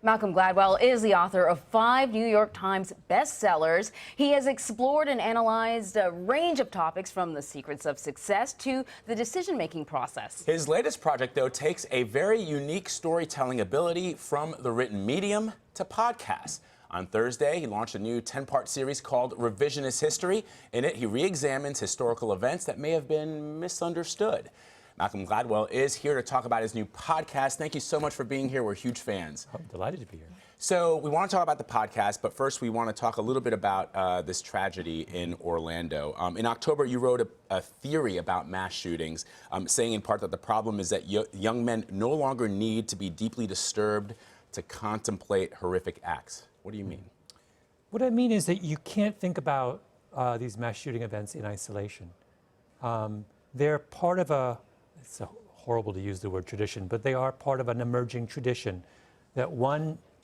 Malcolm Gladwell is the author of 5 New York Times bestsellers. He has explored and analyzed a range of topics from the secrets of success to the decision-making process. His latest project, though, takes a very unique storytelling ability from the written medium to podcasts. On Thursday, he launched a new 10-part series called Revisionist History. In it, he re-examines historical events that may have been misunderstood. Malcolm Gladwell is here to talk about his new podcast. Thank you so much for being here. We're huge fans. I'm delighted to be here. So we want to talk about the podcast, but first we want to talk a little bit about this tragedy in Orlando. In October, you wrote a theory about mass shootings, saying in part that the problem is that young men no longer need to be deeply disturbed to contemplate horrific acts. What do you mean? What I mean is that you can't think about these mass shooting events in isolation. They're part of it's horrible to use the word tradition, but they are part of an emerging tradition that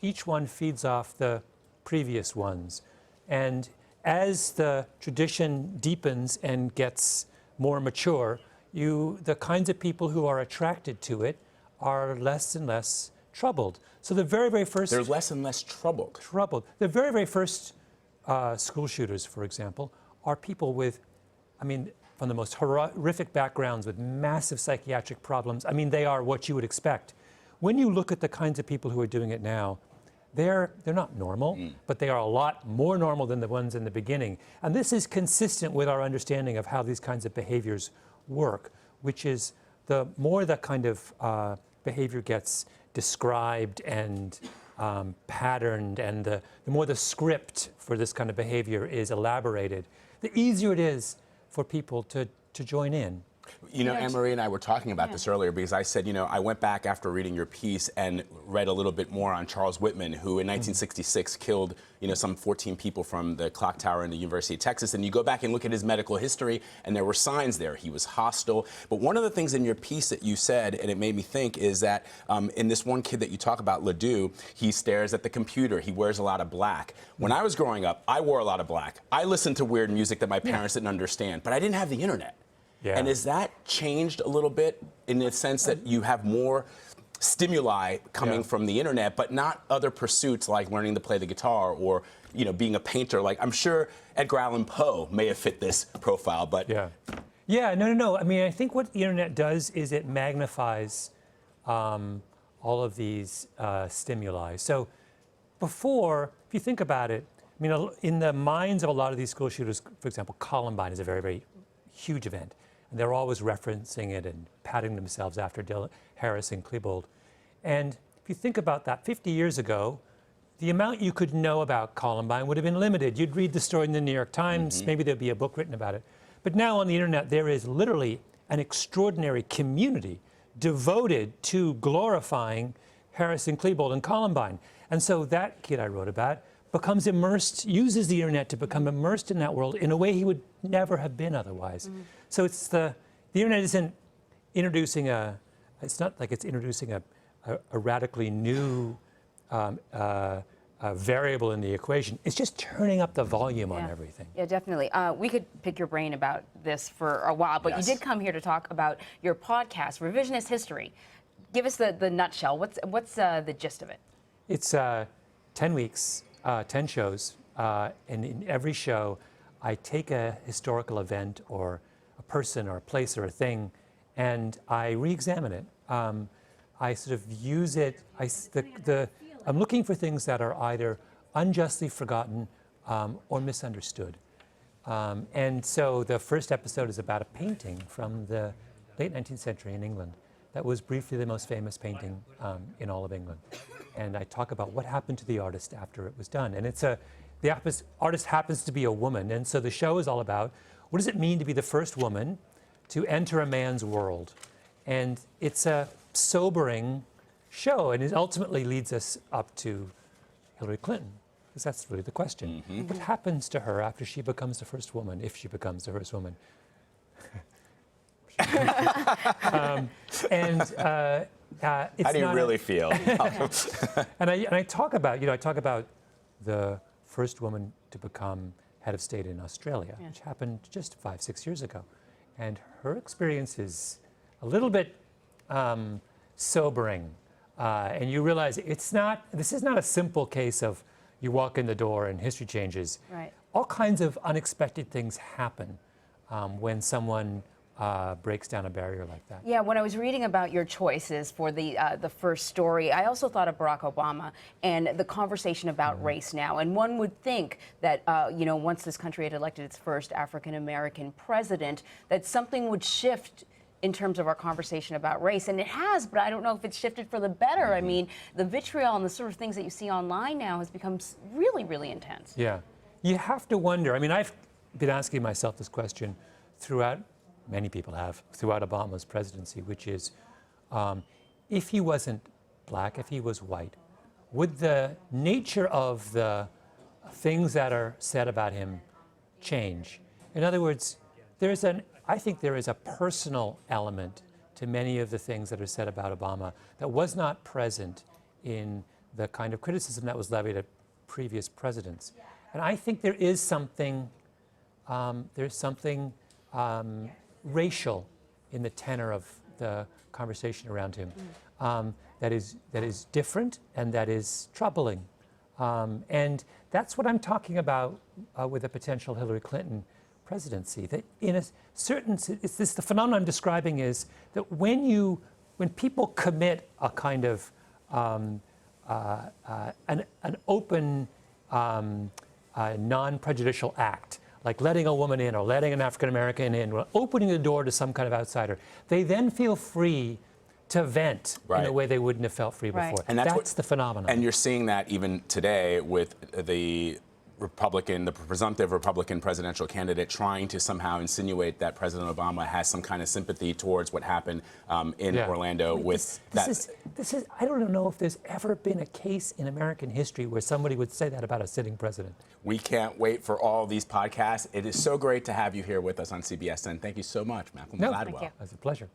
each one feeds off the previous ones. And as the tradition deepens and gets more mature, the kinds of people who are attracted to it are less and less troubled. So the very, very first... They're less and less troubled. The very, very first school shooters, for example, are people with, from the most horrific backgrounds with massive psychiatric problems. They are what you would expect. When you look at the kinds of people who are doing it now, they're not normal, but they are a lot more normal than the ones in the beginning. And this is consistent with our understanding of how these kinds of behaviors work, which is the more that kind of behavior gets described and patterned, and the more the script for this kind of behavior is elaborated, the easier it is for people to join in. You know, Anne-Marie and I were talking about this earlier because I said, I went back after reading your piece and read a little bit more on Charles Whitman, who in 1966 killed, some 14 people from the clock tower in the University of Texas. And you go back and look at his medical history, and there were signs there. He was hostile. But one of the things in your piece that you said, and it made me think, is that in this one kid that you talk about, Ledoux, he stares at the computer. He wears a lot of black. When I was growing up, I wore a lot of black. I listened to weird music that my parents didn't understand, but I didn't have the internet. Yeah. And has that changed a little bit in the sense that you have more stimuli coming from the internet, but not other pursuits like learning to play the guitar or, being a painter? Like, I'm sure Edgar Allan Poe may have fit this profile, but... No. I think what the internet does is it magnifies all of these stimuli. So before, if you think about it, in the minds of a lot of these school shooters, for example, Columbine is a very, very huge event. And they're always referencing it and patting themselves after Harris and Klebold. And if you think about that, 50 years ago, the amount you could know about Columbine would have been limited. You'd read the story in the New York Times, maybe there'd be a book written about it. But now on the internet, there is literally an extraordinary community devoted to glorifying Harris and Klebold and Columbine. And so that kid I wrote about becomes immersed, uses the internet to become immersed in that world in a way he would never have been otherwise. So it's the internet isn't introducing it's not like it's introducing a radically new variable in the equation. It's just turning up the volume on everything. Yeah, definitely. We could pick your brain about this for a while, but you did come here to talk about your podcast, Revisionist History. Give us the nutshell. What's the gist of it? It's 10 weeks. 10 shows, and in every show, I take a historical event or a person or a place or a thing, and I re-examine it. I sort of use it. I'm looking for things that are either unjustly forgotten or misunderstood. And so the first episode is about a painting from the late 19th century in England that was briefly the most famous painting in all of England. And I talk about what happened to the artist after it was done. And the artist happens to be a woman. And so the show is all about what does it mean to be the first woman to enter a man's world? And it's a sobering show. And it ultimately leads us up to Hillary Clinton, because that's really the question. What happens to her after she becomes the first woman, if she becomes the first woman? How do you really feel? And I talk about, the first woman to become head of state in Australia, which happened just 5-6 years ago. And her experience is a little bit sobering. And you realize this is not a simple case of you walk in the door and history changes. Right. All kinds of unexpected things happen when someone breaks down a barrier like that. Yeah, when I was reading about your choices for the first story, I also thought of Barack Obama and the conversation about race now. And one would think that, once this country had elected its first African-American president, that something would shift in terms of our conversation about race. And it has, but I don't know if it's shifted for the better. I mean, the vitriol and the sort of things that you see online now has become really, really intense. Yeah. You have to wonder. I mean, I've been asking myself this question throughout, many people have, throughout Obama's presidency, which is, if he wasn't black, if he was white, would the nature of the things that are said about him change? In other words, I think there is a personal element to many of the things that are said about Obama that was not present in the kind of criticism that was levied at previous presidents. And I think there is something, racial in the tenor of the conversation around him that is different and that is troubling. And that's what I'm talking about with a potential Hillary Clinton presidency. That in a certain, the phenomenon I'm describing is that when people commit a kind of an open, non-prejudicial act, like letting a woman in or letting an African American in, or opening the door to some kind of outsider, they then feel free to vent in a way they wouldn't have felt free before. And that's the phenomenon. And you're seeing that even today with the presumptive Republican presidential candidate trying to somehow insinuate that President Obama has some kind of sympathy towards what happened in Orlando with this is, I don't know if there's ever been a case in American history where somebody would say that about a sitting president. We can't wait for all these podcasts. It is so great to have you here with us on CBSN. Thank you so much, Malcolm Gladwell. Thank you. It's a pleasure.